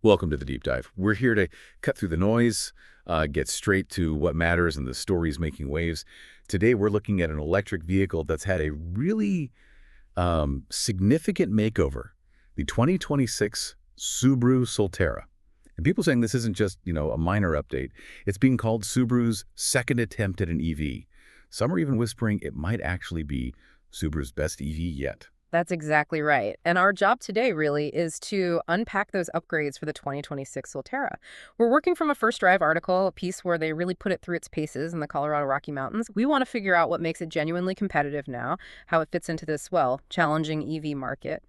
Welcome to the Deep Dive. We're here to cut through the noise, get straight to what matters and the stories making waves. Today, we're looking at an electric vehicle that's had a really significant makeover, the 2026 Subaru Solterra. And people saying this isn't just, a minor update. It's being called Subaru's second attempt at an EV. Some are even whispering it might actually be Subaru's best EV yet. That's exactly right. And our job today really is to unpack those upgrades for the 2026 Solterra. We're working from a First Drive article, a piece where they really put it through its paces in the Colorado Rocky Mountains. We want to figure out what makes it genuinely competitive now, how it fits into this, challenging EV market.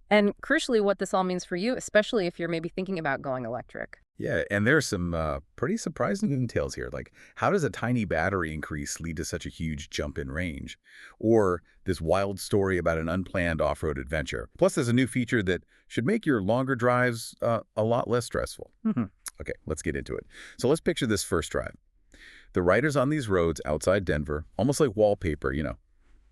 And crucially, what this all means for you, especially if you're maybe thinking about going electric. Yeah, and there's some pretty surprising details here, like how does a tiny battery increase lead to such a huge jump in range? Or this wild story about an unplanned off-road adventure. Plus, there's a new feature that should make your longer drives a lot less stressful. Okay, let's get into it. So let's picture this first drive. The riders on these roads outside Denver, almost like wallpaper,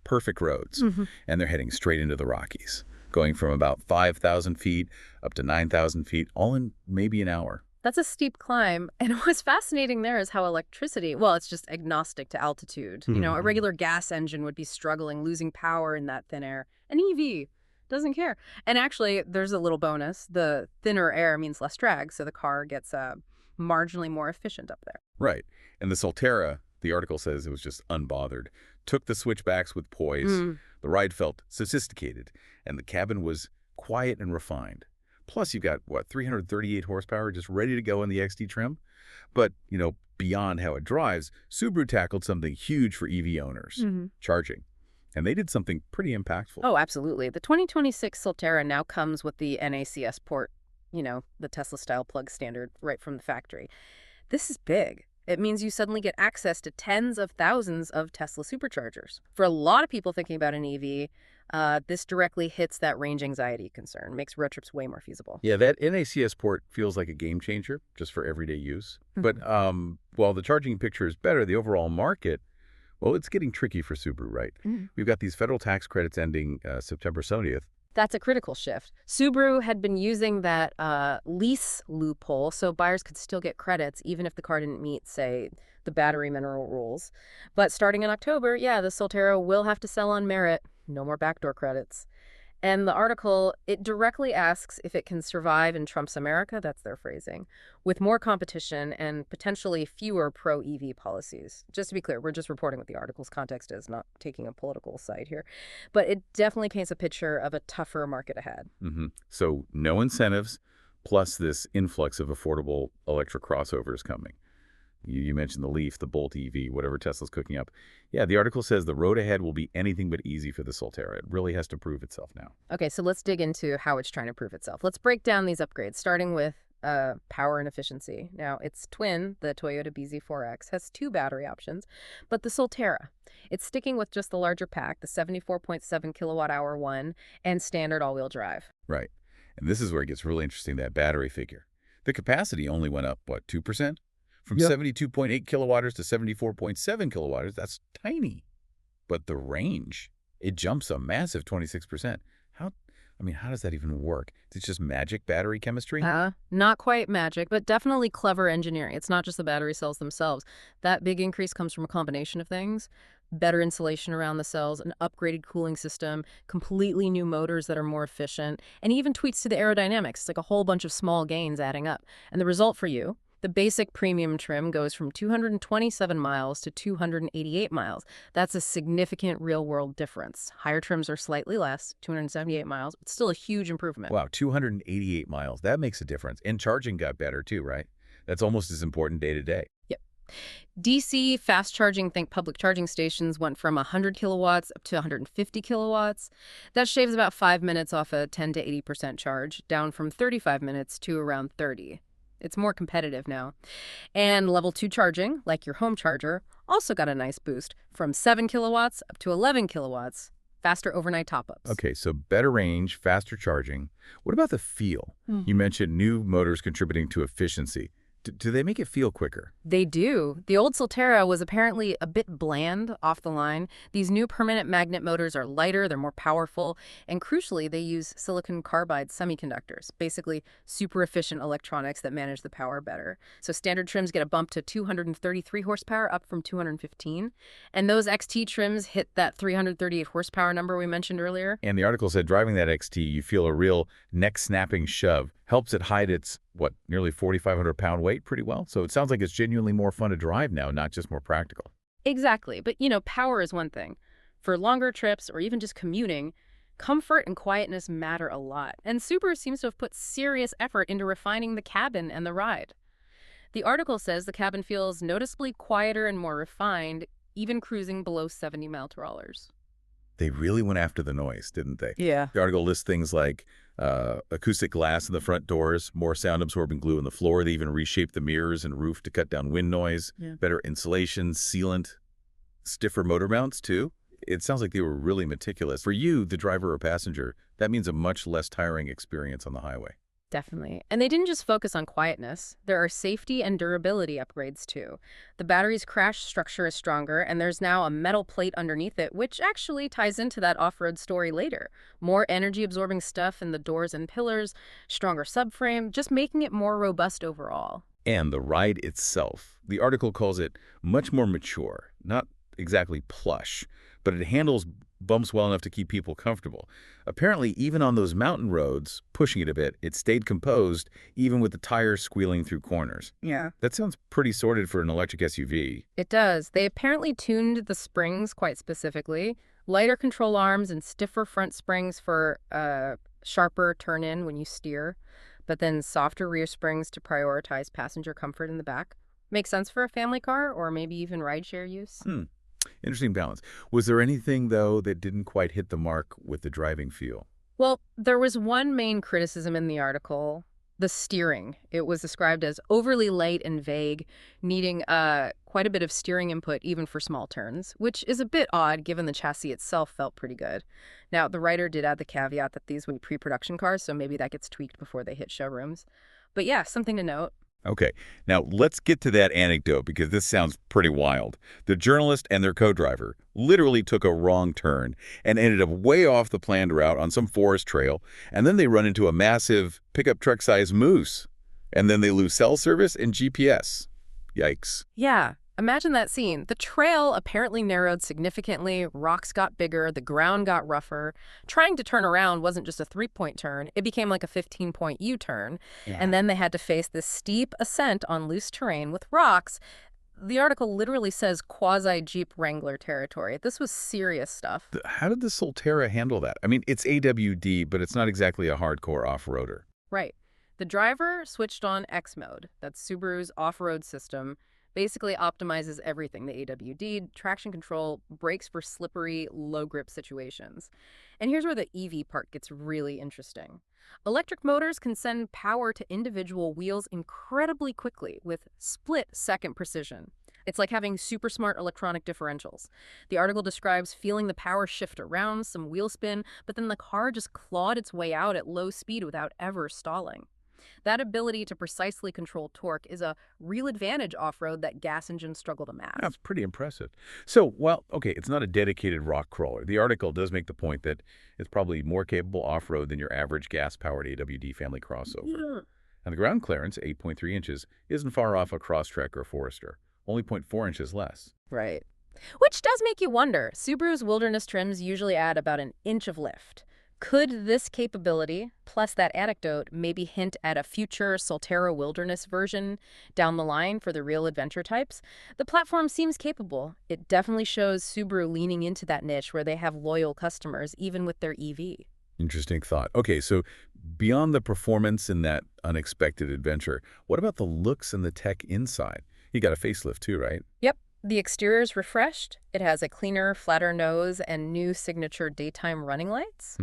perfect roads, and they're heading straight into the Rockies, going from about 5,000 feet up to 9,000 feet, all in maybe an hour. That's a steep climb. And what's fascinating there is how electricity, it's just agnostic to altitude. A regular gas engine would be struggling, losing power in that thin air. An EV doesn't care. And actually, there's a little bonus. The thinner air means less drag, so the car gets marginally more efficient up there. Right. And the Solterra, the article says it was just unbothered, took the switchbacks with poise. The ride felt sophisticated, and the cabin was quiet and refined. Plus, you've got, 338 horsepower just ready to go in the XD trim? But, beyond how it drives, Subaru tackled something huge for EV owners, charging. And they did something pretty impactful. Oh, absolutely. The 2026 Solterra now comes with the NACS port, the Tesla-style plug standard right from the factory. This is big. It means you suddenly get access to tens of thousands of Tesla Superchargers. For a lot of people thinking about an EV, this directly hits that range anxiety concern, makes road trips way more feasible. Yeah, that NACS port feels like a game changer just for everyday use. But while the charging picture is better, the overall market, it's getting tricky for Subaru, right? We've got these federal tax credits ending September 70th. That's a critical shift. Subaru had been using that lease loophole so buyers could still get credits even if the car didn't meet, say, the battery mineral rules. But starting in October, the Solterra will have to sell on merit. No more backdoor credits. And the article, it directly asks if it can survive in Trump's America, that's their phrasing, with more competition and potentially fewer pro-EV policies. Just to be clear, we're just reporting what the article's context is, not taking a political side here. But it definitely paints a picture of a tougher market ahead. So no incentives, plus this influx of affordable electric crossovers coming. You mentioned the Leaf, the Bolt EV, whatever Tesla's cooking up. Yeah, the article says the road ahead will be anything but easy for the Solterra. It really has to prove itself now. Okay, so let's dig into how it's trying to prove itself. Let's break down these upgrades, starting with power and efficiency. Now, its twin, the Toyota BZ4X, has two battery options, but the Solterra, it's sticking with just the larger pack, the 74.7 kilowatt-hour one, and standard all-wheel drive. Right. And this is where it gets really interesting, that battery figure. The capacity only went up, 2%? From 72.8 kilowatters to 74.7 kilowatters, that's tiny. But the range, it jumps a massive 26%. How does that even work? Is it just magic battery chemistry? Not quite magic, but definitely clever engineering. It's not just the battery cells themselves. That big increase comes from a combination of things. Better insulation around the cells, an upgraded cooling system, completely new motors that are more efficient, and even tweaks to the aerodynamics. It's like a whole bunch of small gains adding up. And the result for you? The basic premium trim goes from 227 miles to 288 miles. That's a significant real-world difference. Higher trims are slightly less, 278 miles, but still a huge improvement. Wow, 288 miles. That makes a difference. And charging got better too, right? That's almost as important day to day. Yep. DC fast charging, think public charging stations, went from 100 kilowatts up to 150 kilowatts. That shaves about 5 minutes off a 10 to 80% charge, down from 35 minutes to around 30. It's more competitive now. And level 2 charging, like your home charger, also got a nice boost from 7 kilowatts up to 11 kilowatts, faster overnight top-ups. Okay, so better range, faster charging. What about the feel? You mentioned new motors contributing to efficiency. Do they make it feel quicker? They do. The old Solterra was apparently a bit bland off the line. These new permanent magnet motors are lighter, they're more powerful, and crucially, they use silicon carbide semiconductors, basically super efficient electronics that manage the power better. So standard trims get a bump to 233 horsepower, up from 215. And those XT trims hit that 338 horsepower number we mentioned earlier. And the article said driving that XT, you feel a real neck-snapping shove. Helps it hide its, nearly 4,500-pound weight pretty well. So it sounds like it's genuinely more fun to drive now, not just more practical. Exactly. But, power is one thing. For longer trips or even just commuting, comfort and quietness matter a lot. And Subaru seems to have put serious effort into refining the cabin and the ride. The article says the cabin feels noticeably quieter and more refined, even cruising below 70 mph. They really went after the noise, didn't they? Yeah. The article lists things like acoustic glass in the front doors, more sound-absorbing glue in the floor. They even reshaped the mirrors and roof to cut down wind noise, better insulation, sealant, stiffer motor mounts, too. It sounds like they were really meticulous. For you, the driver or passenger, that means a much less tiring experience on the highway. Definitely. And they didn't just focus on quietness. There are safety and durability upgrades, too. The battery's crash structure is stronger, and there's now a metal plate underneath it, which actually ties into that off-road story later. More energy-absorbing stuff in the doors and pillars, stronger subframe, just making it more robust overall. And the ride itself. The article calls it much more mature, not exactly plush, but it handles bumps well enough to keep people comfortable. Apparently, even on those mountain roads, pushing it a bit, it stayed composed, even with the tires squealing through corners. Yeah. That sounds pretty sorted for an electric SUV. It does. They apparently tuned the springs quite specifically. Lighter control arms and stiffer front springs for sharper turn-in when you steer, but then softer rear springs to prioritize passenger comfort in the back. Makes sense for a family car or maybe even rideshare use. Interesting balance. Was there anything, though, that didn't quite hit the mark with the driving feel? Well, there was one main criticism in the article, the steering. It was described as overly light and vague, needing quite a bit of steering input even for small turns, which is a bit odd given the chassis itself felt pretty good. Now, the writer did add the caveat that these would be pre-production cars, so maybe that gets tweaked before they hit showrooms. But yeah, something to note. Okay, now let's get to that anecdote because this sounds pretty wild. The journalist and their co-driver literally took a wrong turn and ended up way off the planned route on some forest trail, and then they run into a massive pickup truck-sized moose, and then they lose cell service and GPS. Yikes. Yeah. Imagine that scene. The trail apparently narrowed significantly, rocks got bigger, the ground got rougher. Trying to turn around wasn't just a 3-point turn, it became like a 15-point U-turn. Yeah. And then they had to face this steep ascent on loose terrain with rocks. The article literally says quasi-Jeep Wrangler territory. This was serious stuff. How did the Solterra handle that? I mean, it's AWD, but it's not exactly a hardcore off-roader. Right. The driver switched on X mode. That's Subaru's off-road system. Basically optimizes everything, the AWD, traction control, brakes for slippery, low-grip situations. And here's where the EV part gets really interesting. Electric motors can send power to individual wheels incredibly quickly with split-second precision. It's like having super smart electronic differentials. The article describes feeling the power shift around, some wheel spin, but then the car just clawed its way out at low speed without ever stalling. That ability to precisely control torque is a real advantage off-road that gas engines struggle to match. That's pretty impressive. So, okay, it's not a dedicated rock crawler. The article does make the point that it's probably more capable off-road than your average gas-powered AWD family crossover. Yeah. And the ground clearance, 8.3 inches, isn't far off a Crosstrek or Forester, only 0.4 inches less. Right. Which does make you wonder. Subaru's wilderness trims usually add about an inch of lift. Could this capability, plus that anecdote, maybe hint at a future Solterra Wilderness version down the line for the real adventure types? The platform seems capable. It definitely shows Subaru leaning into that niche where they have loyal customers, even with their EV. Interesting thought. Okay, so beyond the performance in that unexpected adventure, what about the looks and the tech inside? You got a facelift too, right? Yep. The exterior's refreshed. It has a cleaner, flatter nose and new signature daytime running lights.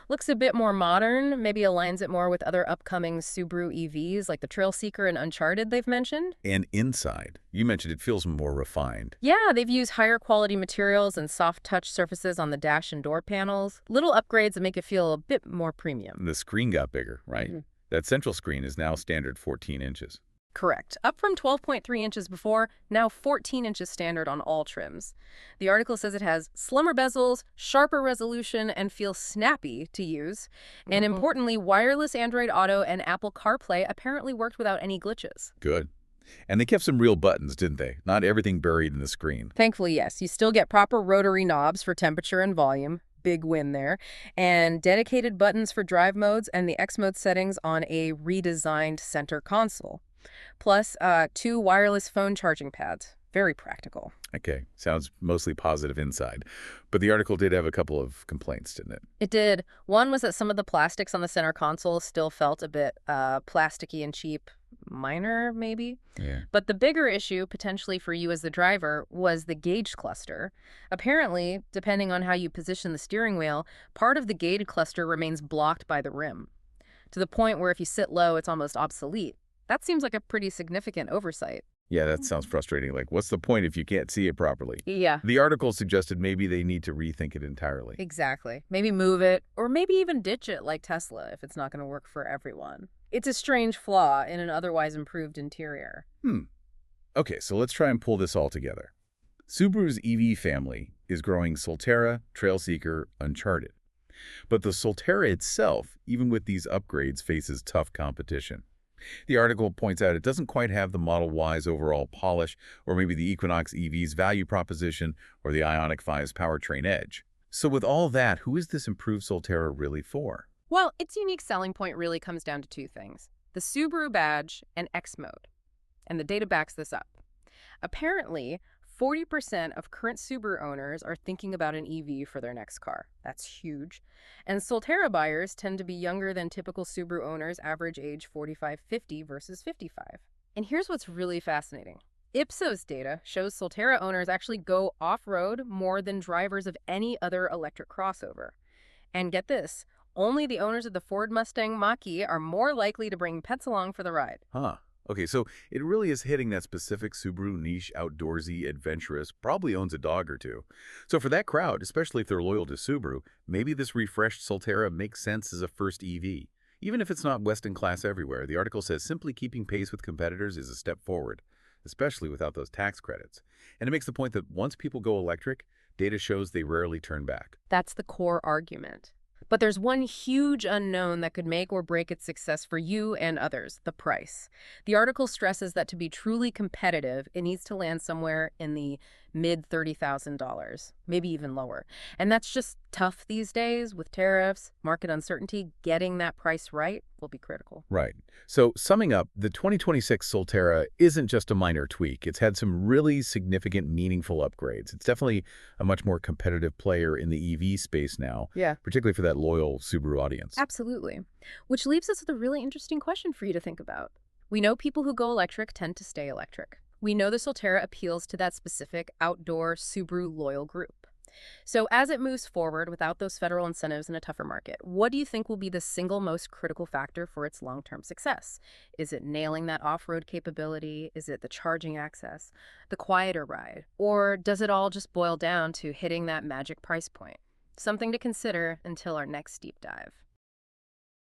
Looks a bit more modern, maybe aligns it more with other upcoming Subaru EVs like the Trailseeker and Uncharted they've mentioned. And inside, you mentioned it feels more refined. Yeah, they've used higher quality materials and soft touch surfaces on the dash and door panels. Little upgrades that make it feel a bit more premium. The screen got bigger, right? That central screen is now standard 14 inches. Correct. Up from 12.3 inches before, now 14 inches standard on all trims. The article says it has slimmer bezels, sharper resolution, and feels snappy to use. And importantly, wireless Android Auto and Apple CarPlay apparently worked without any glitches. Good. And they kept some real buttons, didn't they? Not everything buried in the screen. Thankfully, yes. You still get proper rotary knobs for temperature and volume. Big win there. And dedicated buttons for drive modes and the X mode settings on a redesigned center console. Plus, 2 wireless phone charging pads. Very practical. Okay, sounds mostly positive inside. But the article did have a couple of complaints, didn't it? It did. One was that some of the plastics on the center console still felt a bit plasticky and cheap. Minor, maybe? Yeah. But the bigger issue, potentially for you as the driver, was the gauge cluster. Apparently, depending on how you position the steering wheel, part of the gauge cluster remains blocked by the rim, to the point where if you sit low, it's almost obsolete. That seems like a pretty significant oversight. Yeah, that sounds frustrating. Like, what's the point if you can't see it properly? Yeah, The article suggested maybe they need to rethink it entirely. exactly. Maybe move it, or maybe even ditch it like Tesla if it's not going to work for everyone. It's a strange flaw in an otherwise improved interior. Okay, so let's try and pull this all together. Subaru's EV family is growing Solterra, Trailseeker, Uncharted. But the Solterra itself, even with these upgrades, faces tough competition. The article points out it doesn't quite have the Model Y's overall polish, or maybe the Equinox EV's value proposition, or the Ioniq 5's powertrain edge. So with all that, who is this improved Solterra really for? Well, its unique selling point really comes down to 2 things: the Subaru badge and X mode. And the data backs this up. Apparently, 40% of current Subaru owners are thinking about an EV for their next car. That's huge. And Solterra buyers tend to be younger than typical Subaru owners, average age 45-50 versus 55. And here's what's really fascinating. Ipsos data shows Solterra owners actually go off-road more than drivers of any other electric crossover. And get this, only the owners of the Ford Mustang Mach-E are more likely to bring pets along for the ride. Huh. Okay, so it really is hitting that specific Subaru niche, outdoorsy, adventurous, probably owns a dog or two. So for that crowd, especially if they're loyal to Subaru, maybe this refreshed Solterra makes sense as a first EV. Even if it's not Western class everywhere, the article says simply keeping pace with competitors is a step forward, especially without those tax credits. And it makes the point that once people go electric, data shows they rarely turn back. That's the core argument. But there's one huge unknown that could make or break its success for you and others: the price. The article stresses that to be truly competitive, it needs to land somewhere in the mid-$30,000, maybe even lower. And that's just tough these days with tariffs, market uncertainty. Getting that price right will be critical. Right. So summing up, the 2026 Solterra isn't just a minor tweak. It's had some really significant, meaningful upgrades. It's definitely a much more competitive player in the EV space now, Yeah, particularly for that loyal Subaru audience. absolutely. Which leaves us with a really interesting question for you to think about. We know people who go electric tend to stay electric. We know the Solterra appeals to that specific outdoor Subaru loyal group. So as it moves forward without those federal incentives in a tougher market, what do you think will be the single most critical factor for its long-term success? Is it nailing that off-road capability? Is it the charging access, the quieter ride? Or does it all just boil down to hitting that magic price point? Something to consider until our next deep dive.